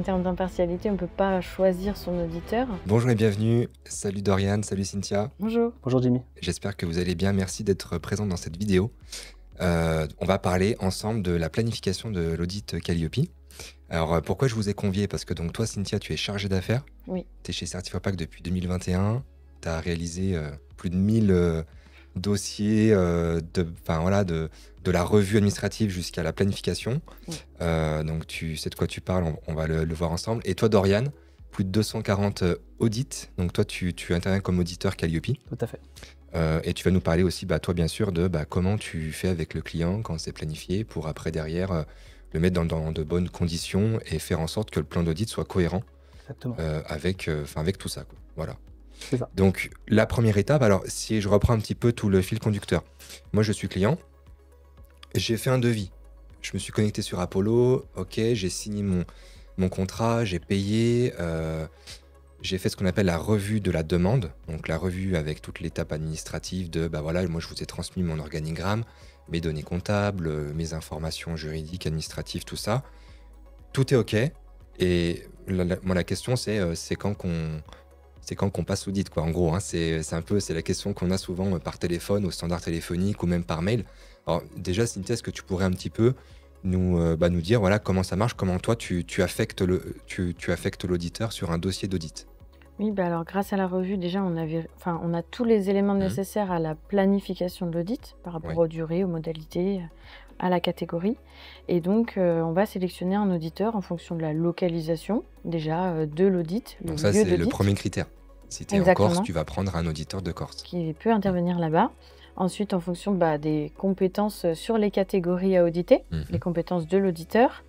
termes d'impartialité, on ne peut pas choisir son auditeur. Bonjour et bienvenue. Salut Dorian, salut Cynthia. Bonjour. Bonjour Jimmy. J'espère que vous allez bien. Merci d'être présent dans cette vidéo. On va parler ensemble de la planification de l'audit Calliope. Alors, pourquoi je vous ai convié? Parce que donc toi, Cynthia, tu es chargée d'affaires. Oui. Tu es chez Certifopac depuis 2021. Tu as réalisé plus de 1000 dossiers de la revue administrative jusqu'à la planification. Oui. Donc, tu sais de quoi tu parles, on va le voir ensemble. Et toi, Dorian, plus de 240 audits. Donc, toi, tu interviens comme auditeur Calliope. Tout à fait. Et tu vas nous parler aussi, toi, bien sûr, de comment tu fais avec le client quand c'est planifié pour après, derrière, le mettre dans de bonnes conditions et faire en sorte que le plan d'audit soit cohérent avec tout ça, quoi. Voilà. C'est ça. Donc, la première étape, alors, si je reprends un petit peu tout le fil conducteur. Moi, je suis client. J'ai fait un devis. Je me suis connecté sur Apollo. OK, j'ai signé mon contrat, j'ai payé. J'ai fait ce qu'on appelle la revue de la demande. Donc, la revue avec toute l'étape administrative de, voilà, moi, je vous ai transmis mon organigramme, mes données comptables, mes informations juridiques, administratives, tout ça. Tout est OK. Et moi, la question, c'est quand qu'on passe l'audit, quoi. En gros, hein, c'est la question qu'on a souvent par téléphone, au standard téléphonique ou même par mail. Alors déjà, Cynthia, est-ce que tu pourrais un petit peu nous dire voilà, comment ça marche, comment toi tu affectes l'auditeur sur un dossier d'audit? Oui, alors grâce à la revue, déjà, on a tous les éléments nécessaires à la planification de l'audit par rapport aux durées, aux modalités, à la catégorie. Et donc, on va sélectionner un auditeur en fonction de la localisation, déjà, de l'audit. Donc ça, c'est le premier critère. Si tu es en Corse, tu vas prendre un auditeur de Corse. Qui peut intervenir là-bas. Ensuite, en fonction des compétences sur les catégories à auditer, les compétences de l'auditeur,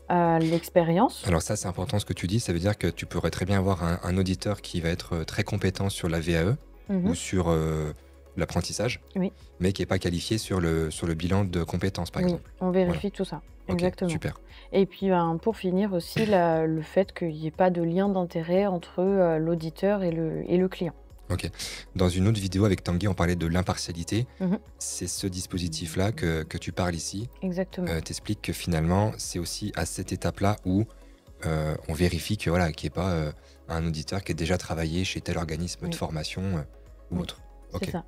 l'expérience. Alors ça, c'est important ce que tu dis. Ça veut dire que tu pourrais très bien avoir un auditeur qui va être très compétent sur la VAE ou sur l'apprentissage, mais qui n'est pas qualifié sur le bilan de compétences, par exemple. On vérifie tout ça. Exactement. Super. Et puis, pour finir aussi, le fait qu'il n'y ait pas de lien d'intérêt entre l'auditeur et le client. Ok. Dans une autre vidéo avec Tanguy, on parlait de l'impartialité. C'est ce dispositif-là que tu parles ici. Exactement. T'expliques que finalement, c'est aussi à cette étape-là où on vérifie qu'il n'y ait pas un auditeur qui ait déjà travaillé chez tel organisme de formation ou autre. C'est ça.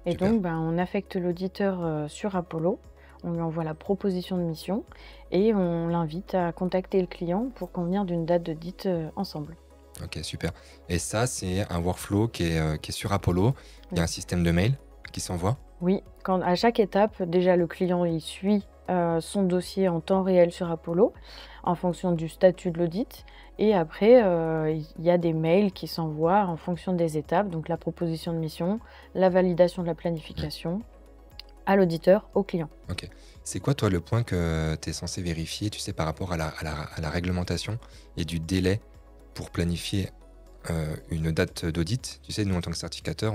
Et super. Donc, on affecte l'auditeur sur Apollo, on lui envoie la proposition de mission et on l'invite à contacter le client pour convenir d'une date d'audit ensemble. Ok, super. Et ça, c'est un workflow qui est sur Apollo. Il y a un système de mail qui s'envoie. Oui, à chaque étape, déjà le client il suit son dossier en temps réel sur Apollo en fonction du statut de l'audit. Et après, il y a des mails qui s'envoient en fonction des étapes, donc la proposition de mission, la validation de la planification à l'auditeur, au client. Ok. C'est quoi, toi, le point que tu es censé vérifier, tu sais, par rapport à la réglementation et du délai pour planifier une date d'audit? Tu sais, nous, en tant que certificateur,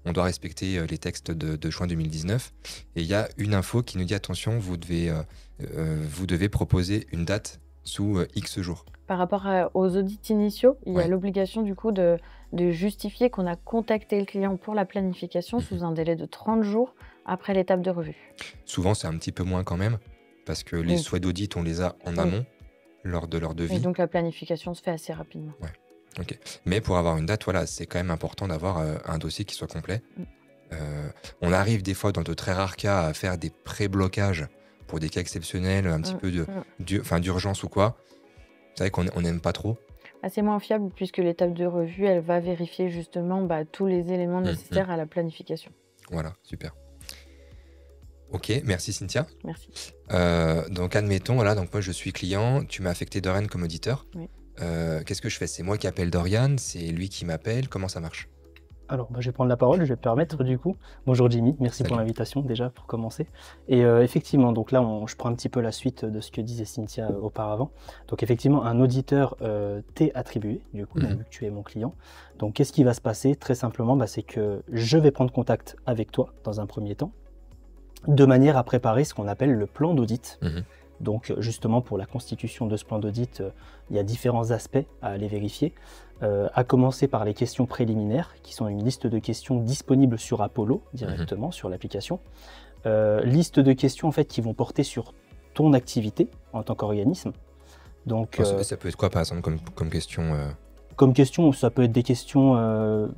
on doit respecter les textes de juin 2019. Et il y a une info qui nous dit, attention, vous devez proposer une date sous X jours. Par rapport aux audits initiaux, il y a l'obligation du coup de justifier qu'on a contacté le client pour la planification sous un délai de 30 jours après l'étape de revue. Souvent, c'est un petit peu moins quand même, parce que les souhaits d'audit, on les a en amont, lors de leur devis. Et donc la planification se fait assez rapidement. Ouais. Ok. Mais pour avoir une date, voilà, c'est quand même important d'avoir un dossier qui soit complet. On arrive des fois, dans de très rares cas, à faire des pré-blocages pour des cas exceptionnels, un petit peu d'urgence ou quoi. C'est vrai qu'on n'aime pas trop. C'est moins fiable puisque l'étape de revue, elle va vérifier justement tous les éléments nécessaires à la planification. Voilà, super. Ok, merci Cynthia. Merci. Donc admettons, voilà, donc moi je suis client, tu m'as affecté Dorian comme auditeur. Oui. Qu'est-ce que je fais? C'est moi qui appelle Dorian, c'est lui qui m'appelle, comment ça marche? Alors, je vais prendre la parole, je vais te permettre du coup. Bonjour Jimmy, merci pour l'invitation déjà pour commencer. Et effectivement, donc là, je prends un petit peu la suite de ce que disait Cynthia auparavant. Donc effectivement, un auditeur t'est attribué, du coup, donc, vu que tu es mon client. Donc qu'est-ce qui va se passer? Très simplement, c'est que je vais prendre contact avec toi dans un premier temps, de manière à préparer ce qu'on appelle le plan d'audit. Donc justement, pour la constitution de ce plan d'audit, il y a différents aspects à aller vérifier. À commencer par les questions préliminaires, qui sont une liste de questions disponibles sur Apollo, directement sur l'application. Liste de questions en fait, qui vont porter sur ton activité en tant qu'organisme. Donc, Ça peut être quoi, par exemple, comme question comme question, ça peut être des questions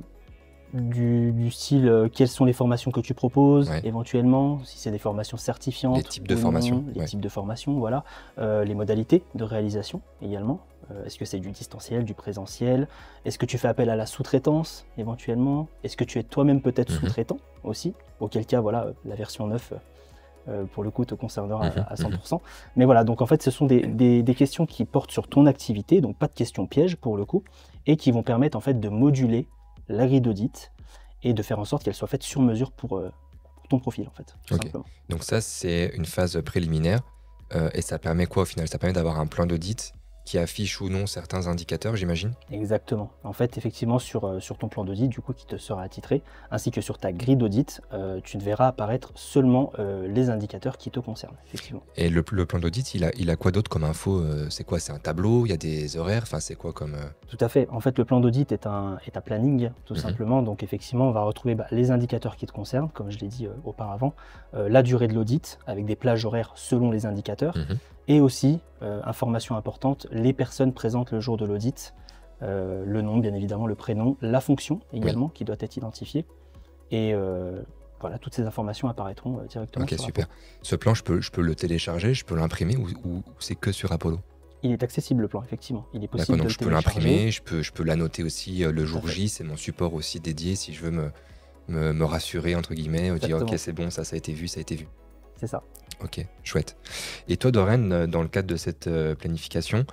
du style quelles sont les formations que tu proposes, Ouais. éventuellement, si c'est des formations certifiantes, Les types de ou non, formations, les ouais. types de formations, voilà. Les modalités de réalisation également. Est-ce que c'est du distanciel, du présentiel? Est-ce que tu fais appel à la sous-traitance éventuellement? Est-ce que tu es toi-même peut-être Mhm. sous-traitant aussi? Auquel cas, voilà, la version 9 pour le coup te concernera Mhm. à 100%. Mais voilà, donc en fait ce sont des questions qui portent sur ton activité, donc pas de questions pièges pour le coup, et qui vont permettre en fait de moduler la grille d'audit et de faire en sorte qu'elle soit faite sur mesure pour ton profil en fait, tout Ok. simplement. Donc ça, c'est une phase préliminaire. Et ça permet quoi au final? Ça permet d'avoir un plan d'audit qui affiche ou non certains indicateurs, j'imagine? Exactement. En fait, effectivement, sur ton plan d'audit, du coup, qui te sera attitré, ainsi que sur ta grille d'audit, tu ne verras apparaître seulement les indicateurs qui te concernent, effectivement. Et le plan d'audit, il a quoi d'autre comme info? C'est quoi? C'est un tableau? Il y a des horaires? Enfin, c'est quoi comme... Tout à fait. En fait, le plan d'audit est un planning, tout Mhm. simplement. Donc, effectivement, on va retrouver les indicateurs qui te concernent, comme je l'ai dit auparavant, la durée de l'audit, avec des plages horaires selon les indicateurs, Mhm. et aussi, information importante, les personnes présentes le jour de l'audit, le nom, bien évidemment, le prénom, la fonction également, qui doit être identifiée. Et voilà, toutes ces informations apparaîtront directement Ok, sur super. Apollo. Ce plan, je peux le télécharger, je peux l'imprimer ou c'est que sur Apollo? Il est accessible, le plan, effectivement. Il est D'accord, possible de donc le je peux télécharger. l'imprimer, je peux l'annoter aussi le Tout à jour fait. J, c'est mon support aussi dédié si je veux me rassurer, entre guillemets, dire Exactement. ok, c'est bon, ça a été vu, ça a été vu. C'est ça. Ok, chouette. Et toi, Doreen, dans le cadre de cette planification,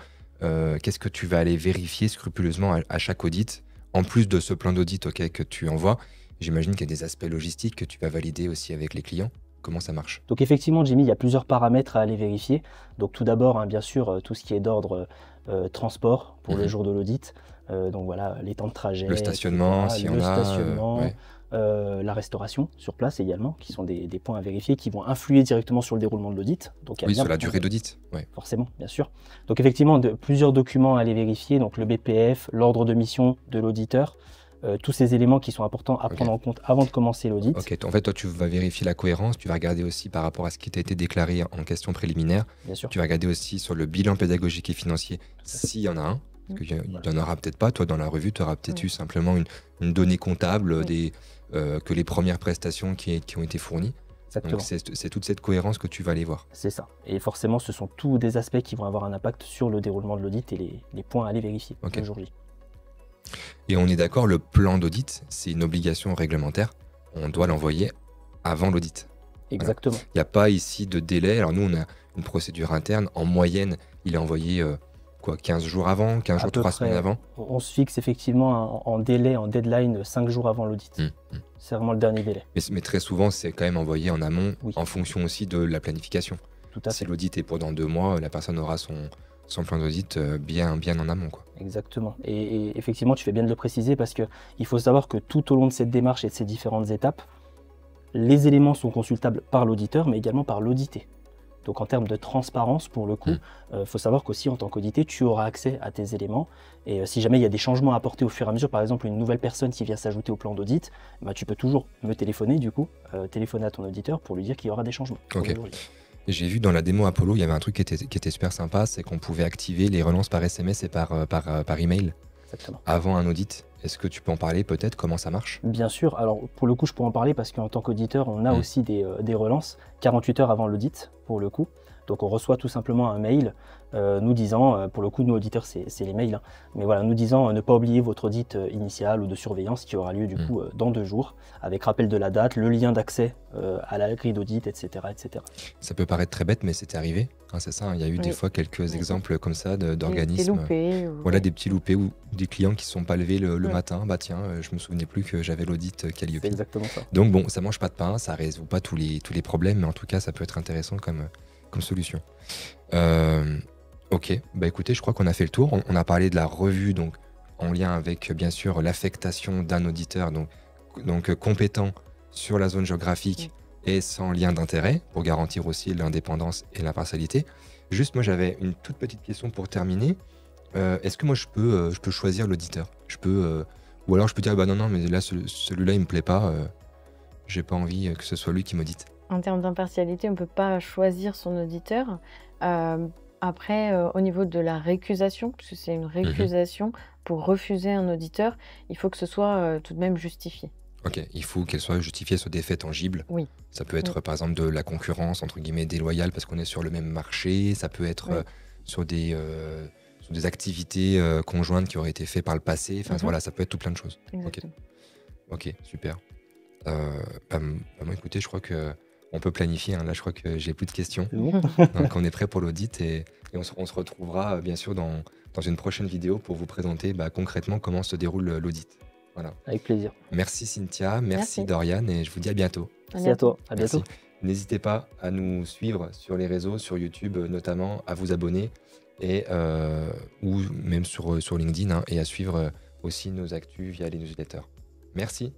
qu'est-ce que tu vas aller vérifier scrupuleusement à chaque audit? En plus de ce plan d'audit que tu envoies, j'imagine qu'il y a des aspects logistiques que tu vas valider aussi avec les clients. Comment ça marche? Donc effectivement, Jimmy, il y a plusieurs paramètres à aller vérifier. Donc tout d'abord, hein, bien sûr, tout ce qui est d'ordre transport pour le Mhm. jour de l'audit. Donc voilà, les temps de trajet, Le stationnement, etc., s'il y le en a, stationnement, ouais. la restauration sur place également, qui sont des points à vérifier, qui vont influer directement sur le déroulement de l'audit. Donc il y a Oui, bien sur la durée d'audit. Ouais. forcément, bien sûr. Donc effectivement, plusieurs documents à aller vérifier, donc le BPF, l'ordre de mission de l'auditeur, tous ces éléments qui sont importants à Ok. prendre en compte avant de commencer l'audit. Ok, en fait, toi, tu vas vérifier la cohérence, tu vas regarder aussi par rapport à ce qui t'a été déclaré en question préliminaire, Bien sûr. tu vas regarder aussi sur le bilan pédagogique et financier, s'il y en a un, parce qu'il n'y en aura peut-être pas. Toi, dans la revue, tu auras peut-être eu simplement une donnée comptable que les premières prestations qui ont été fournies. Exactement. Donc, c'est toute cette cohérence que tu vas aller voir. C'est ça. Et forcément, ce sont tous des aspects qui vont avoir un impact sur le déroulement de l'audit et les points à aller vérifier Ok. le jour J. Et on est d'accord, le plan d'audit, c'est une obligation réglementaire. On doit l'envoyer avant l'audit. Exactement. Il n'y a pas ici de délai. Alors nous, on a une procédure interne. En moyenne, il est envoyé 15 jours avant, 15 À jours, peu 3 près, semaines avant. on se fixe effectivement en délai, en deadline 5 jours avant l'audit. C'est vraiment le dernier délai. Mais très souvent, c'est quand même envoyé en amont, Oui. en fonction aussi de la planification. Tout à Si fait. l'audit est pour dans 2 mois, la personne aura son plan d'audit bien en amont, quoi. Exactement. Et effectivement, tu fais bien de le préciser parce qu'il faut savoir que tout au long de cette démarche et de ces différentes étapes, les éléments sont consultables par l'auditeur, mais également par l'audité. Donc en termes de transparence, pour le coup, faut savoir qu'aussi en tant qu'audité, tu auras accès à tes éléments. Et si jamais il y a des changements à apporter au fur et à mesure, par exemple une nouvelle personne qui vient s'ajouter au plan d'audit, tu peux toujours me téléphoner du coup, téléphoner à ton auditeur pour lui dire qu'il y aura des changements. Ok. Et j'ai vu dans la démo Apollo, il y avait un truc qui était super sympa, c'est qu'on pouvait activer les relances par SMS et par email Exactement. avant un audit. Est-ce que tu peux en parler peut-être, comment ça marche? Bien sûr, alors pour le coup je peux en parler parce qu'en tant qu'auditeur on a aussi des relances 48 heures avant l'audit pour le coup. Donc on reçoit tout simplement un mail nous disant, pour le coup nous auditeurs c'est les mails, mais voilà, nous disant ne pas oublier votre audit initial ou de surveillance qui aura lieu du coup dans 2 jours, avec rappel de la date, le lien d'accès à la grille d'audit, etc., etc. Ça peut paraître très bête, mais c'était arrivé, hein, c'est ça, il y a eu des fois quelques exemples comme ça d'organismes. Voilà, des petits loupés ou des clients qui ne sont pas levés le matin. Bah tiens, je me souvenais plus que j'avais l'audit Calliope. C'est exactement ça. Donc bon, ça mange pas de pain, ça résout pas tous les problèmes, mais en tout cas, ça peut être intéressant comme solution. Ok, bah écoutez, je crois qu'on a fait le tour. On a parlé de la revue, donc en lien avec bien sûr l'affectation d'un auditeur, donc compétent sur la zone géographique et sans lien d'intérêt, pour garantir aussi l'indépendance et l'impartialité. Juste, moi j'avais une toute petite question pour terminer. Est-ce que moi je peux choisir l'auditeur? Ou alors je peux dire bah non, mais là celui-là il me plaît pas, j'ai pas envie que ce soit lui qui m'audite. En termes d'impartialité, on ne peut pas choisir son auditeur. Après, au niveau de la récusation, parce que c'est une récusation, pour refuser un auditeur, il faut que ce soit tout de même justifié. Ok, il faut qu'elle soit justifiée sur des faits tangibles. Oui. Ça peut être par exemple de la concurrence entre guillemets déloyale parce qu'on est sur le même marché. Ça peut être sur des activités conjointes qui auraient été faites par le passé. Enfin voilà, ça peut être tout plein de choses. Exactement. Ok, super. Moi, écoutez, je crois que on peut planifier. Là, je crois que j'ai plus de questions. C'est bon. Donc, on est prêt pour l'audit et on se retrouvera bien sûr dans une prochaine vidéo pour vous présenter concrètement comment se déroule l'audit. Voilà. Avec plaisir. Merci Cynthia, merci Merci. Dorian et je vous dis à bientôt. Merci à toi. À bientôt. Merci. N'hésitez pas à nous suivre sur les réseaux, sur YouTube notamment, à vous abonner et ou même sur LinkedIn et à suivre aussi nos actus via les newsletters. Merci.